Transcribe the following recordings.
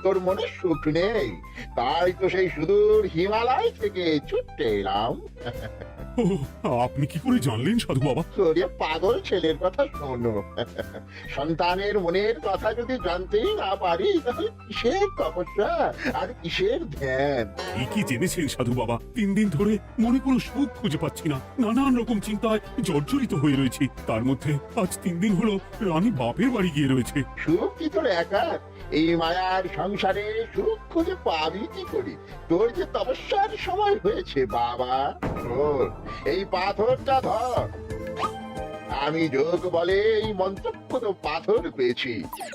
তোর মনে সুখ নেই, তাই তো সেই সুদূর হিমালয় থেকে ছুটে এলাম। ও, আপনি কি করে জানলেন সাধু বাবা? ওরে পাগল ছেলের কথা শোনো, সন্তানের মনের কথা যদি জানতেই না পারি তাহলে কিসের তপস্যা আর কিসের ধ্যান। কি জেনেছেন সাধু বাবা? 3 দিন ধরে মনে কোনো সুখ খুঁজে পাচ্ছি না, নানান রকম চিন্তায় জর্জরিত হয়ে রয়েছি। তার মধ্যে আজ 3 দিন হলো রানী বাপের বাড়ি গিয়ে রয়েছে। সুখ কি তোর একা? এই মায়ার সংসারে সুখ খুঁজে পাবি কি করে? তোর যে তপস্যার সময় হয়েছে বাবা, তোর এই পাথরটা ধর। আমি যোগ বলে এই মন্ত্রপুত পাথর পেয়েছি।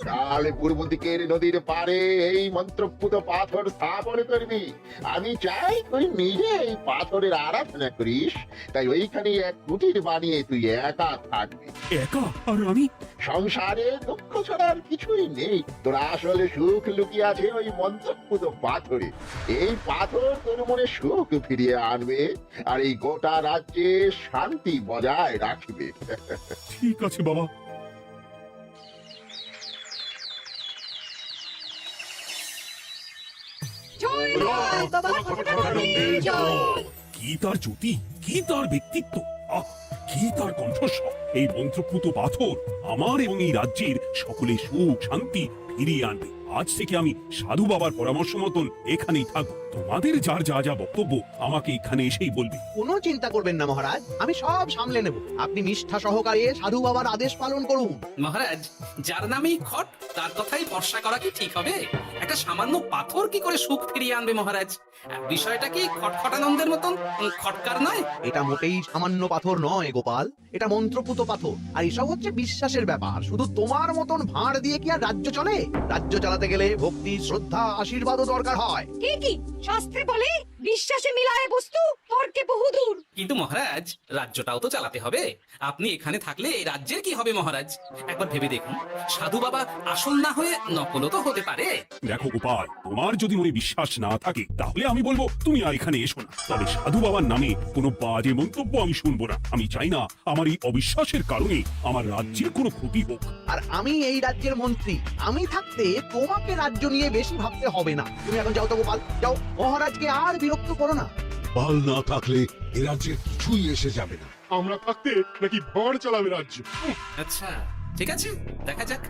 কাল পূর্ব দিকের নদীর পারে এই মন্ত্রপুত পাথর স্থাপন করবি। আমি চাই তুই নিজে এই পাথরের আরাধনা করিস। তাই ওইখানে এক কুটির বানিয়ে তুই একা থাকবি। একা? আর আমি? সংসারে দুঃখ ছাড়া আর কিছুই নেই। তোর আসলে সুখ লুকিয়ে আছে ওই মন্ত্রপুত পাথরে। এই পাথর তোর মনে সুখ ফিরিয়ে আনবে আর এই গোটা রাজ্যে শান্তি বজায় রাখবে। ঠিক আছে বাবা। কি তার জ্যোতি, কি তার ব্যক্তিত্ব, আহ, কি তার কণ্ঠস্বর! এই মন্ত্রপুত পাথর আমার এবং এই রাজ্যের সকলে সুখ শান্তি ফিরিয়ে আনবে। আজ থেকে আমি সাধু বাবার পরামর্শ মতন এখানেই থাকবো। তোমাদের যার যা যা বক্তব্য আমাকে এখানে এসেই বলবে। কোনো চিন্তা করবেন না মহারাজ, আমি সব সামলে নেব। আপনি নিষ্ঠা সহকারে সাধু বাবার আদেশ পালন করুন। মহারাজ, যার নামেই খট তার কথাই ভরসা করা কি ঠিক হবে? একটা সামান্য পাথর কি করে সুখ ফিরিয়ে আনবে মহারাজ? বিষয়টা কি খটখটানন্দের মতন খটকার নয়? এটা মোটেই সামান্য পাথর নয় গোপাল, এটা মন্ত্রপুত পাথর। আর এসব হচ্ছে বিশ্বাসের ব্যাপার। শুধু তোমার মতন ভাঁড় দিয়ে কি আর রাজ্য চলে? রাজ্য চালাতে গেলে ভক্তি শ্রদ্ধা আশীর্বাদও দরকার হয়। কি শাস্ত্রে বলে বিশ্বাসে মিলায় বস্তু তর্কে বহুদূর। কিন্তু মহারাজ, রাজ্যটাও তো চালাতে হবে। আপনি এখানে থাকলে এই রাজ্যের কি হবে মহারাজ? একবার ভেবে দেখুন, সাধু বাবা আসল না হয়ে নকলও তো হতে পারে। দেখো গোপাল, তোমার যদি মনে বিশ্বাস না থাকে তাহলে আমি বলবো তুমি আর এখানে এসো না। তবে সাধু বাবার নামে কোনো বাজে মন্তব্য আমি শুনবো না। আমি চাই না আমার এই অবিশ্বাসের কারণে আমার রাজ্যের কোনো ক্ষতি হোক। আর আমি এই রাজ্যের মন্ত্রী, আমি থাকতে তোমাকে রাজ্য নিয়ে বেশি ভাবতে হবে না। তুমি এখন যাও তো গোপাল, যাও। মহারাজকে আর বিরক্ত করো না। পাল না থাকলে এ রাজ্যের কিছুই এসে যাবে না। আমরা থাকতে নাকি ভাঁড় চালাবে রাজ্য? আচ্ছা, ঠিক আছে, দেখা যাক।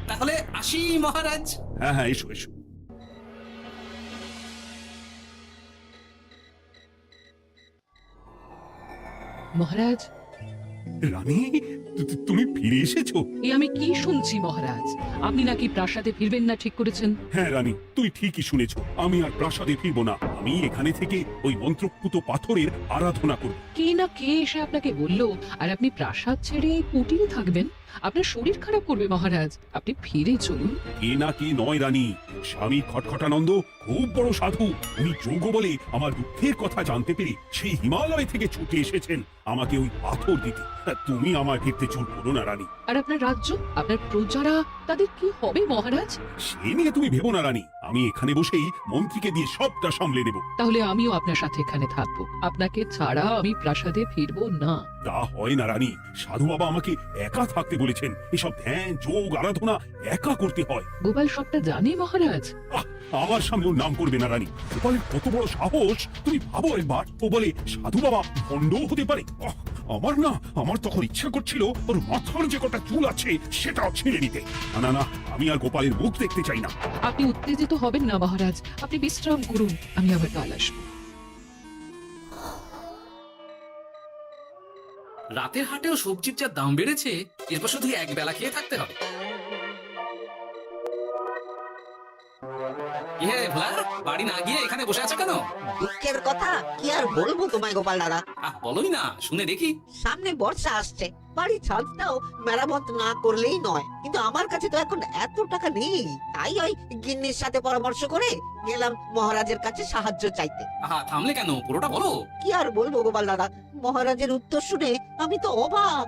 তাহলে আসি মহারাজ। হ্যাঁ হ্যাঁ, এসো এসো। মহারাজ, রানী, তুমি ফিরে এসেছো? এ আমি কি শুনছি মহারাজ? আপনি নাকি প্রাসাদে ফিরবেন না ঠিক করেছেন? হ্যাঁ রানী, তুমি ঠিকই শুনেছো। আমি আর প্রাসাদে ফিরবো না। আমি এখানে থেকে ওই মন্ত্রপুত পাথরের আরাধনা করব। কে না কে এসে আপনাকে বললো আর আপনি প্রাসাদ ছেড়ে এই কুটিরে থাকবেন? আপনার শরীর খারাপ করবে মহারাজ, আপনি ফিরে চলুন। কে না কে নয় রানী, স্বামী খটখটানন্দ খুব বড় সাধু। উনি যোগ্য বলে আমার দুঃখের কথা জানতে পেরে সেই হিমালয় থেকে ছুটে এসেছেন আমাকে ওই পাথর দিতে। তুমি আমার ক্ষেত্রে চোর করো না রানী। আর আপনার রাজ্য, আপনার প্রজারা, তাদের কি হবে মহারাজ? সে নিয়ে তুমি ভেবো না রানী। আমি এখানে বসেই মন্ত্রীকে দিয়ে সবটা সামলে নেব। তাহলে আমিও আপনার সাথে এখানে থাকবো। আপনাকে ছাড়া আমি প্রাসাদে ফিরবো না। তা হয় না রানী, সাধু বাবা আমাকে একা থাকতে বলেছেন। এসব ধ্যান যোগ আরাধনা একা করতে হয়। গোপাল সবটা জানে মহারাজ। আহ, আমার সামনে ওর নাম করবে না রানী। গোপালের কত বড় সাহস তুমি ভাবো একবার। ও বলে সাধু বাবা ভণ্ডও হতে পারে। আমার তখন ইচ্ছা করছিল ওর মাথার যে কটা চুল আছে সেটাও ছিঁড়ে নিতে। না না না, আমি আর গোপালের মুখ দেখতে চাই না। আপনি উত্তেজিত হবেন না মহারাজ, আপনি বিশ্রাম করুন, আমি আবার কাল আসবো। রাতের হাটেও সবজির যা দাম বেড়েছে, এরপর শুধু এক বেলা খেয়ে থাকতে হবে। কি হে ভোলা, বাড়ি না গিয়ে এখানে বসে আছো কেন? দুঃখের কথা কি আর বলবো তোমায় গোপাল দাদা। বলোই না, শুনে দেখি। সামনে বর্ষা আসছে, বাড়ির ছাদটাও মেরামত না করলেই নয়। কিন্তু আমার কাছে তো এখন এত টাকা নেই। তাই ওই গিন্নির সাথে পরামর্শ করে গেলাম মহারাজের কাছে সাহায্য চাইতে। থামলে কেন, পুরোটা বলো। কি আর বলবো গোপাল দাদা, মহারাজের উত্তর শুনে আমি তো অবাক।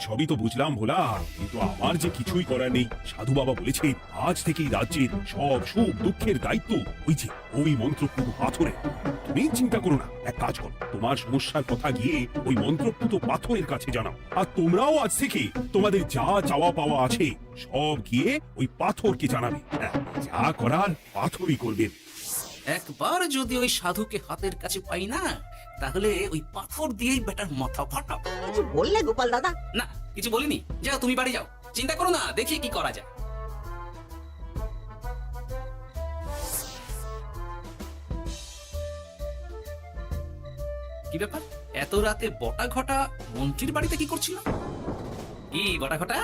সবই তো বুঝলাম ভোলা, কিন্তু আমার যে কিছুই করার নেই। সাধু বাবা বলেছে আজ থেকেই রাজ্যের সব সুখ দুঃখের দায়িত্ব ওই মন্ত্রপুত পাথরে। তুমি চিন্তা করো না, এক কাজ করো, তোমার সমস্যার কথা গিয়ে ওই মন্ত্রপুত পাথরের কাছে জানাও। আর তোমরাও আজ থেকে তোমাদের যা চাওয়া পাওয়া আছে সব গিয়ে ওই পাথরকে জানাবে। হ্যাঁ, যা করার পাথরই করবেন। একবার যদি ওই সাধুকে হাতের কাছে পাই না, তাহলে ওই পাথর দিয়েই বেটার মাথা ফাটাবো। কিছু বললে গোপাল দাদা? না, কিছু বলিনি। যাও তুমি বাড়ি যাও, চিন্তা করো না, দেখি কি করা যায়। কি ব্যাপার, এত রাতে বটা ঘটা মন্ত্রীর বাড়িতে কি করছিল? কি বটা ঘটা,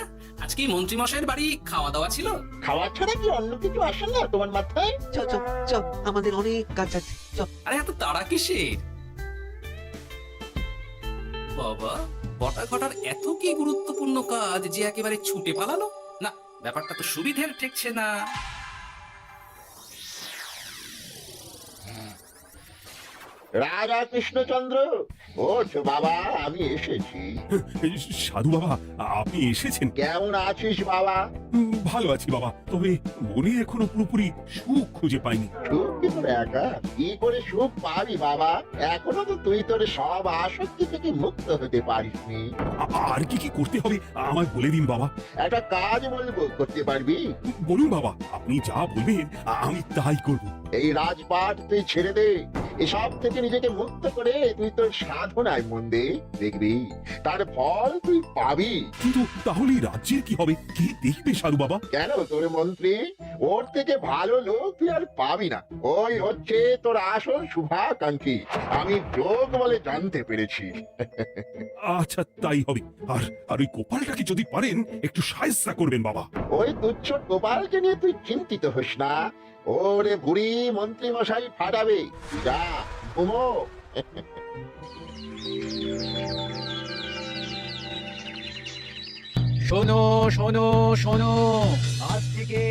আজকে মন্ত্রী মশাইয়ের বাড়ি খাওয়া দাওয়া ছিল? খাওয়া ছাড়া কি অন্য কিছু আসে না তোমার মাথায়? চ চ চ, আমাদের অনেক কাজ আছে, চ। আরে এত তাড়া কিসের? বাবা, বটা ঘটার এত কি গুরুত্বপূর্ণ কাজ যে একেবারে ছুটে পালালো? না, ব্যাপারটা তো সুবিধের ঠেকছে না। রাজা কৃষ্ণচন্দ্র, ওঠ বাবা, আমি এসেছি। সাধু বাবা, আপনি এসেছেন? কেমন আছিস বাবা? ভালো আছি বাবা, তবে মনে এখনো পুরোপুরি সুখ খুঁজে পাইনি। সুখ কি তোর একা? কি করে সুখ পাবি বাবা? এখনো তো তুই তোর সব আসক্তি থেকে মুক্ত হতে পারিসনি। আর কি কি করতে হবে আমায় বলে দিন বাবা। একটা কাজ বলবো, করতে পারবি? বলুন বাবা, আপনি যা বলবেন আমি তাই করব। এই রাজপাট তুই ছেড়ে দে, এসব থেকে নিজেকে মুক্ত করে তুই তোর সাধনায় মন দে, দেখবি তার ফল তুই পাবি। কিন্তু তাহলে এই রাজ্যের কি হবে? কে দেখবে সাধু বাবা? কেন তোর মন্ত্রী? ওর থেকে ভালো লোক তুই আর পাবি না। ওই হচ্ছে তোর আসল শুভাকাঙ্ক্ষী, আমি যোগ বলে জানতে পেরেছি। আচ্ছা, তাই হবে। আর ওই গোপালটাকে যদি পারেন একটু সাহায্য করবেন বাবা। ওই তুচ্ছ গোপালকে নিয়ে তুই চিন্তিত হোস না, ওরে বুড়ি মন্ত্রী মশাই ফাটাবে। যা ঘুমো। শোনো শোনো শোনো, আজ থেকে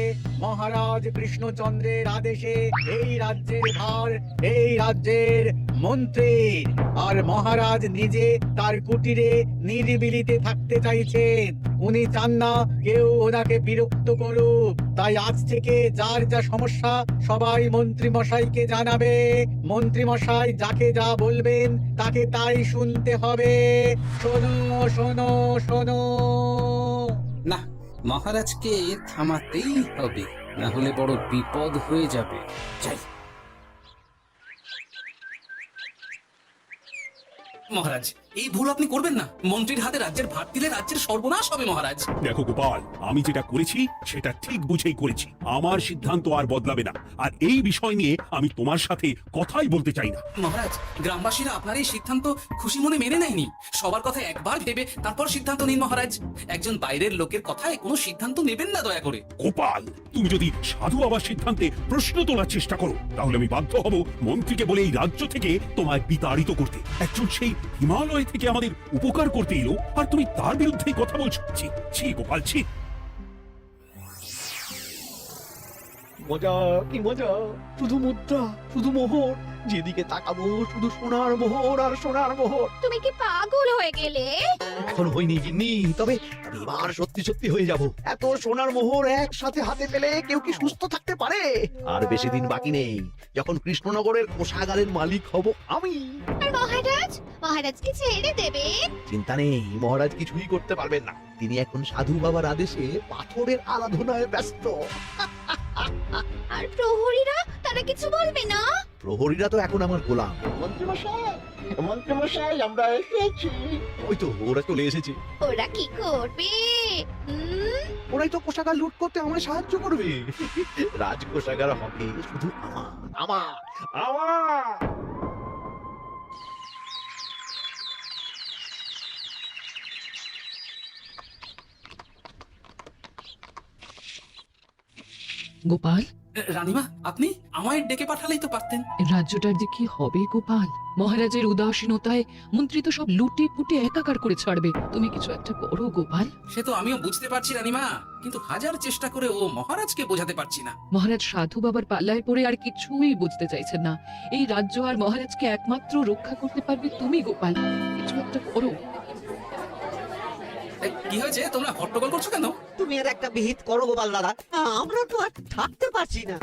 মহারাজ কৃষ্ণচন্দ্রের আদেশে এই রাজ্যের ভার এই রাজ্যের মন্ত্রীর। আর মহারাজ নিজে তার কুটিরে নিরিবিলিতে থাকতে চাইছেন। উনি চান না কেউ ওনাকে বিরক্ত করুক। তাই আজ থেকে যার যা সমস্যা সবাই মন্ত্রী মশাইকে জানাবে। মন্ত্রী মশাই যাকে যা বলবেন তাকে তাই শুনতে হবে। শোনো শোনো শোনো। না, মহারাজকে থামাতেই হবে, না হলে বড় বিপদ হয়ে যাবে। যাই। মহারাজ, এই ভুল আপনি করবেন না। মন্ত্রীর হাতে রাজ্যের ভার দিলে রাজ্যের সর্বনাশ হবে মহারাজ। দেখো গোপাল, আমি যেটা করেছি সেটা ঠিক বুঝেই করেছি। আমার সিদ্ধান্ত আর বদলাবে না। আর এই বিষয় নিয়ে আমি তোমার সাথে কথাই বলতে চাই না। মহারাজ, গ্রামবাসীরা আপনার এই সিদ্ধান্ত খুশি মনে মেনে নেয়নি। সবার কথা একবার ভেবে তারপর সিদ্ধান্ত নিন মহারাজ। একজন বাইরের লোকের কথায় কোনো সিদ্ধান্ত নেবেন না দয়া করে। গোপাল, তুমি যদি সাধু বাবার সিদ্ধান্তে প্রশ্ন তোলার চেষ্টা করো তাহলে আমি বাধ্য হব মন্ত্রীকে বলে এই রাজ্য থেকে তোমায় বিতাড়িত করতে। একজন সেই হিমালয় থেকে আমাদের উপকার করতে এলো আর তুমি তার বিরুদ্ধেই কথা বলছো। ছি ছি গোপাল, ছি। মজা কি মজা, শুধু মুদ্রা, শুধু মোহর, যেদিকে তাকাবো শুধু সোনার মোহর আর সোনার মোহর। তুমি কি পাগল হয়ে গেলে? এখন হইনি গিন্নি, তবে এবার সত্যি সত্যি হয়ে যাব। এত সোনার মোহর একসাথে হাতে পেলে কেউ কি সুস্থ থাকতে পারে? আর বেশি দিন বাকি নেই যখন কৃষ্ণনগরের কোষাগারের মালিক হব আমি। আর মহারাজকে ছেড়ে দেবে? চিন্তা নেই, মহারাজ কিছুই করতে পারবেন না। তিনি এখন সাধু বাবার আদেশে পাথরের আরাধনায় ব্যস্ত। আর প্রহরীরা, তারা কিছু বলবে না? প্রহরীরা তো এখন আমার গোলাম। মন্ত্রী মশাই, আমরা এসেছি। ওই তো ওরা চলে এসেছে। ওরা কি করবে? ওরাই তো কোষাগার লুট করতে আমায় সাহায্য করবে। রাজ কোষাগার হবে শুধু আমার আমার আমার। গোপাল, রানীমা, আপনি আমায় ডেকে পাঠালেই তো পারতেন। রাজ্যটার যে কি হবে গোপাল? মহারাজের উদাসীনতায় মন্ত্রী তো সব লুটে পুটে একাকার করে ছাড়বে। তুমি কিছু একটা করো গোপাল। সে তো আমিও বুঝতে পারছি রানীমা, কিন্তু হাজার চেষ্টা করে ও মহারাজকে বোঝাতে পারছি না। মহারাজ সাধু বাবার পাল্লায় পড়ে আর কিছুই বুঝতে চাইছেন না। এই রাজ্য আর মহারাজকে একমাত্র রক্ষা করতে পারবে তুমি গোপাল। কিছু একটা করো। কি হয়েছে তোমরা হট্টগোল করছো কেন? তুমি এর একটা বিহিত করো গোপাল দাদা, আমরা তো আর থাকতে পারছি না।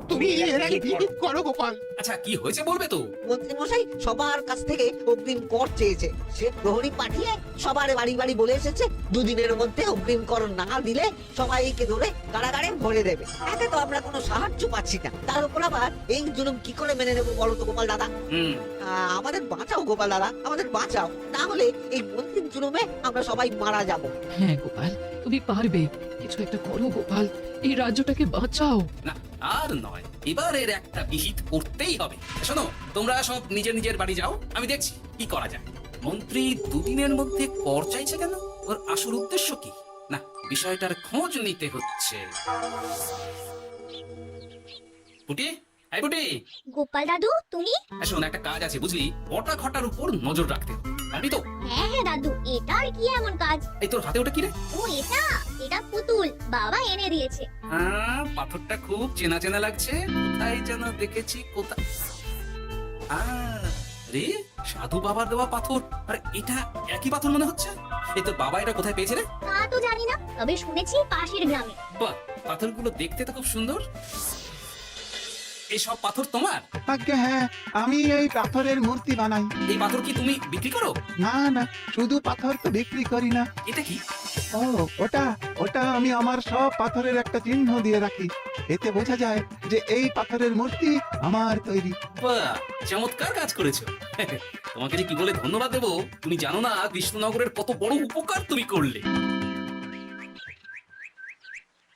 তুমি এর আগে বিহিত করো গোপাল। আচ্ছা কি হয়েছে বলবে তো? মন্ত্রী মশাই সবার কাছ থেকে অগ্রিম কর চেয়েছে। সে প্রহরী পাঠিয়ে সবার বাড়ি বাড়ি বলে এসেছে দুদিনের মধ্যে অগ্রিম কর না দিলে সবাইকে ধরে কারাগারে ভরে দেবে। একে তো আমরা কোনো সাহায্য পাচ্ছি না, তার উপর আবার এই জুলুম কি করে মেনে নেবো বলো তো গোপাল দাদা? আমাদের বাঁচাও গোপাল দাদা, আমাদের বাঁচাও, না হলে এই মন্ত্রীর জুলুমে আমরা সবাই মারা যাব। হ্যাঁ গোপাল, তুমি পারবে। কিছু একটা করো গোপাল, এই রাজ্যটাকে বাঁচাও। না আর নয়, এবার এর একটা বিহিত করতেই হবে। শোনো, তোমরা সব নিজের নিজের বাড়ি যাও, আমি দেখছি কি করা যায়। মন্ত্রী দুদিনের মধ্যে কর চাইছে কেন? ওর আসল উদ্দেশ্য কি? না, বিষয়টার খোঁজ নিতে হচ্ছে। পুটি, এই পুটি, গোপাল দাদু তুমি? শোন, একটা কাজ আছে বুঝলি, বটা ঘটার উপর নজর রাখতে হবে, পারবি তো? হ্যাঁ হ্যাঁ দাদু, এটা আর কি এমন কাজ? এই তোর হাতে ওটা কি রে? ও এটা এটা পুতুল, বাবা এনে দিয়েছে। পাথরটা খুব চেনা চেনা লাগছে, কোথায় যেন দেখেছি। কোথায়? রে, সাধু বাবার দেওয়া পাথর। আর এটা একই পাথর মনে হচ্ছে। এই তোর বাবা এটা কোথায় পেয়েছে রে? তা তো জানি না, তবে শুনেছি পাশের গ্রামে। বাহ, পাথরগুলো দেখতে তো খুব সুন্দর। এই সব পাথর তোমার? আজ্ঞা হ্যাঁ, আমি এই পাথরের মূর্তি বানাই। এই পাথর কি তুমি বিক্রি করো? না না, শুধু পাথর তো বিক্রি করি না। এটা কি? ও ওটা ওটা আমি আমার সব পাথরের একটা চিহ্ন দিয়ে রাখি। এতে বোঝা যায় যে এই পাথরের মূর্তি আমার তৈরি। বাহ, চমৎকার কাজ করেছো। তোমাকে যে কি বলে ধন্যবাদ দেবো তুমি জানো না। কৃষ্ণনগরের কত বড় উপকার তুমি করলে।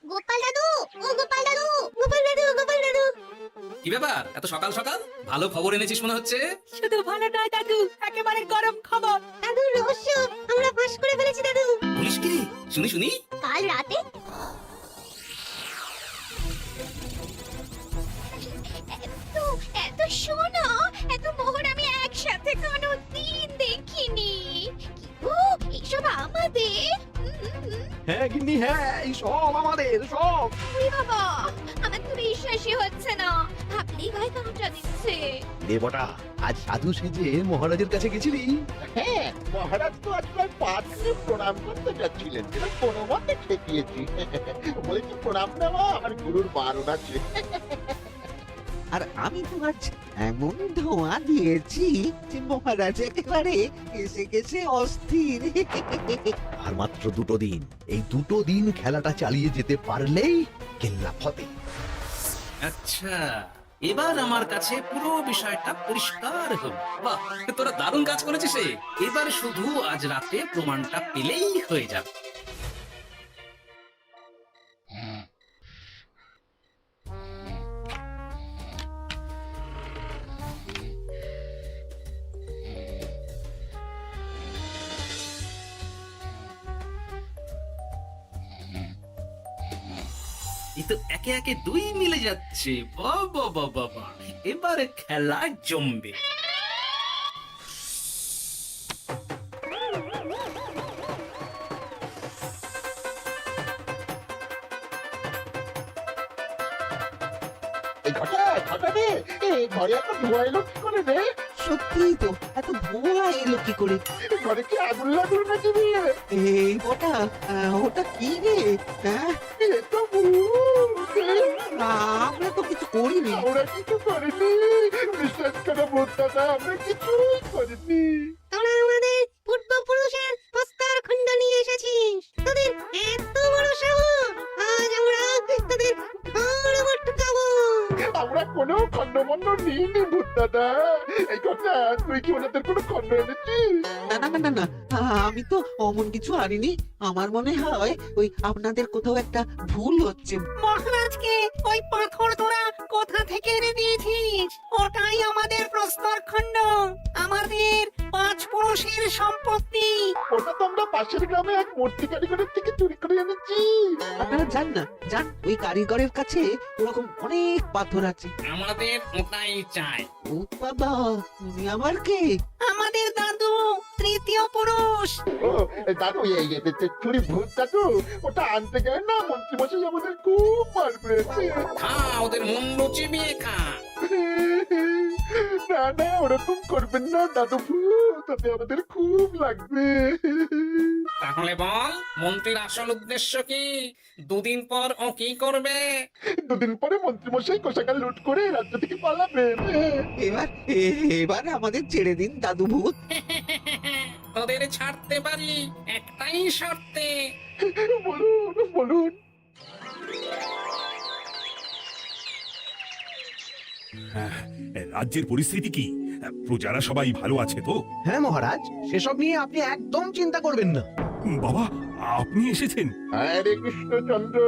গোপাল দাদু, ও গোপাল দাদু, গোপাল দাদু, গোপাল দাদু। কি ব্যাপার, এত সকাল সকাল ভালো খবর এনেছিস মনে হচ্ছে। শুধু ভালো নয় দাদু, একেবারে গরম খবর। দাদু রহস্য আমরা ফাঁস করে ফেলেছি দাদু। বলিস কি? শুনি শুনি। কাল রাতে এত সোনা, এত মোহর আমি একসাথে কোনোদিন দেখিনি। ও এইসব আমাদের? হ্যাঁ গিন্নি হ্যাঁ, এই সব আমাদের সব। ওই বাবা, আমার তো বিশ্বাসই হচ্ছে না। ভাবলেই গায়ে কাঁটা দিচ্ছে। দেবটা, আজ সাধু সেজে মহারাজের কাছে গেছিলি? হ্যাঁ, মহারাজ তো আজকাল পাত্রে প্রণাম করতে যাচ্ছিলেন, কোনো মতে ঠেকিয়েছি। বলেছি প্রণাম নেওয়া আমার গুরুর বারণ আছে। আর আমি তো আজ এমন ধোঁয়া দিয়েছি যে মহারাজ একেবারে এসে গেছে অস্থির। আর মাত্র 2 দিন, এই 2 দিন খেলাটা চালিয়ে যেতে পারলেই কেল্লা ফতে। আচ্ছা, এবার আমার কাছে পুরো বিষয়টা পরিষ্কার হলো। বাহ, তোরা দারুণ কাজ করেছিস রে। এবার শুধু আজ রাতে প্রমাণটা পেলেই হয়ে যাবে। এই তো একে একে 2 মিলে যাচ্ছে। বাবা বাবা বাবা, এবারে খেলা জমবে। এই ঘটা ঘটা রে, এই ঘরে এত ধোঁয়া এলো কি করে রে? সত্যিই তো, এত ধোঁয়া এলো কি করে? ঘরে কি আগুন লাগলো নাকি রে? এই ওটা ওটা কি রে? হ্যাঁ, এ তো ভূত। আমরা তো কিছু করিনি। আমরা কিছু করিনি, বিশ্বাস করো ভূত দাদা, আমরা কিছুই করিনি। তোরা আমাদের পূর্বপুরুষের প্রস্তর খণ্ড নিয়ে এসেছিস। তোদের এত বড় সাহস, আজ আমরা তোদের ঘাড় মটকাবো। আমরা কোনো খন্ডমন্ড নিইনি ভূত দাদা। এই কথা, তুই কি ওনাদের কোনো খন্ড এনেছিস? না না না না না, আমি তো অমন কিছু আনিনি। আমার মনে হয় ওই আপনাদের কোথাও একটা ভুল হচ্ছে। মহারাজকে ওই পাথর তোরা কোথা থেকে এনে দিয়েছিস? ওটাই আমাদের প্রস্তরখণ্ড, আমাদের 5 পুরুষের সম্পত্তি। ওটা তো আমরা পাশের গ্রামে এক মূর্তি কারিগরের থেকে চুরি করে এনেছি। আপনারা যান না, যান, ওই কারিগরের কাছে ওরকম অনেক পাথর আছে। আমাদের ওটাই চাই। ও বাবা, তুমি আমার কে? আমাদের দাদু তৃতীয় পুরুষ। ও দাদু, এই চুরি ভূত দাদু, ওটা আনতে গেলে না মন্ত্রীমশাই আমাদের খুব মার পেয়েছে। খা, ওদের মুন্ডু চিবিয়ে খা। না না, ওরকম করবেন না দাদু ভূত, তাতে আমাদের খুব লাগবে। তা তাহলে বল মন্ত্রীর আসল উদ্দেশ্য কি? দুদিন পর ও কি করবে? দুদিন পরে মন্ত্রীমশাই কোষাগার লুট করে রাজ্য থেকে পালাবেন। এবার এবার আমাদের ছেড়ে দিন দাদু ভূত। তোদের ছাড়তে পারি একটাই শর্তে। বলুন বলুন। রাজ্যের পরিস্থিতি কি? প্রজারা সবাই ভালো আছে তো? হ্যাঁ মহারাজ, সেসব নিয়ে আপনি একদম চিন্তা করবেন না। বাবা, আপনি এসেছেন? আরে কৃষ্ণচন্দ্র,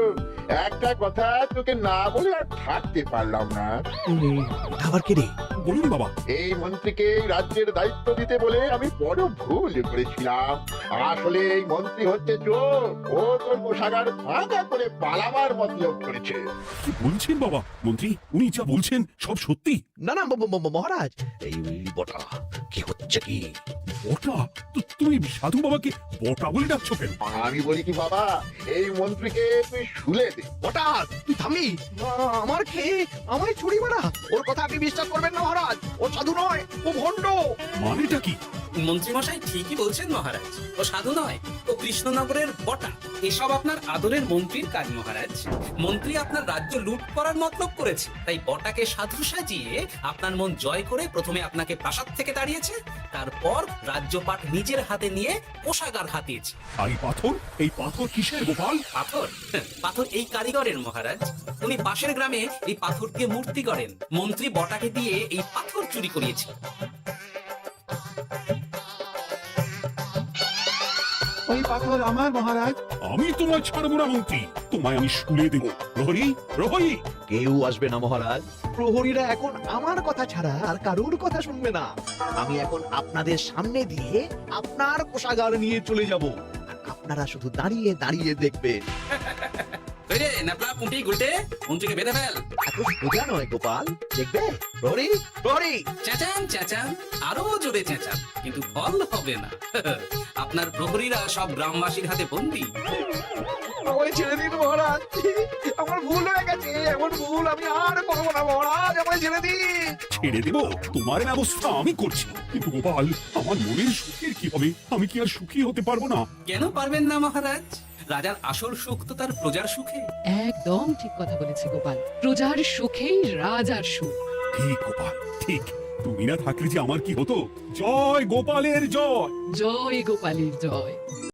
একটা কথা তোকে না বলে আর থাকতে পারলাম না। আবার কে রে? বলুন বাবা। এই মন্ত্রীকে রাজ্যের দায়িত্ব দিতে বলে আমি বড় ভুল করেছিলাম। আসলে এই মন্ত্রী হচ্ছে চোর। ও তোর কোষাগার ভাঙা করে পালাবার মতলব করেছে। কি বলছেন বাবা? মন্ত্রী উনি যা বলছেন সব সত্যি? না না মহারাজ, এই বটা কি হচ্ছে কি? বটা? তুমি সাধু বাবাকে বটা বলে ডাকছো কেন? আমি বলি কি বাবা, এই মন্ত্রীকে তুই শুলে দে। বটা তুই থামবি? আমার খেয়ে আমায় ছুরি মারা, ওর কথা আপনি বিশ্বাস করবেন না মহারাজ। ও সাধু নয়, ও ভণ্ড। মানেটা কি? মন্ত্রীমশাই ঠিকই বলছেন মহারাজ, ও সাধু নয়, ও কৃষ্ণনগরের বটা। এসব আপনার আদরের মন্ত্রীর কাজ মহারাজ। মন্ত্রী আপনার রাজ্য লুট করার মতলব করেছে, তাই বটাকে সাধু সাজিয়ে আপনার মন জয় করে প্রথমে আপনাকে প্রাসাদ থেকে তাড়িয়েছে, তারপর রাজ্যপাট নিজের হাতে নিয়ে কোষাগার হাতিয়েছে। আর এই পাথর কিসের গোপাল? পাথর? পাথর এই কারিগরের মহারাজ। উনি পাশের গ্রামে এই পাথর দিয়ে মূর্তি করেন। মন্ত্রী বটাকে দিয়ে এই পাথর চুরি করিয়েছে। ওই পাথর আমার মহারাজ। আমি তোমায় ছাড়বো না মন্ত্রী, তোমায় আমি শুলে দেবো। প্রহরী, প্রহরী! কেউ আসবে না মহারাজ। প্রহরীরা এখন আমার কথা ছাড়া আর কারোর কথা শুনবে না। আমি এখন আপনাদের সামনে দিয়ে আপনার কোষাগার নিয়ে চলে যাব, আর আপনারা শুধু দাঁড়িয়ে দাঁড়িয়ে দেখবেন। ওই রে ন্যাপলা পুঁটি গুলটে, মন্ত্রীকে বেঁধে ফেল। এত সোজা নয় গোপাল, দেখবে? প্রহরী, প্রহরী! চেঁচান চেঁচান, আরো জোরে চেঁচান, কিন্তু ফল হবে না। আপনার প্রহরীরা সব গ্রামবাসীর হাতে বন্দী। আমায় ছেড়ে দিন মহারাজ, আমার ভুল হয়ে গেছে। এমন ভুল আমি আর করবো না মহারাজ, আমায় ছেড়ে দিন। ছেড়ে দেবো? তোমার ব্যবস্থা আমি করছি। কিন্তু গোপাল, আমার মনের সুখের কি হবে? আমি কি আর সুখী হতে পারবো না? কেন পারবেন না মহারাজ? রাজার আসল সুখ তো তার প্রজার সুখে। একদম ঠিক কথা বলেছে গোপাল, প্রজার সুখেই রাজার সুখ। ঠিক গোপাল, ঠিক। তুমি না থাকলে যে আমার কি হতো? জয় গোপালের জয়! জয় গোপালের জয়।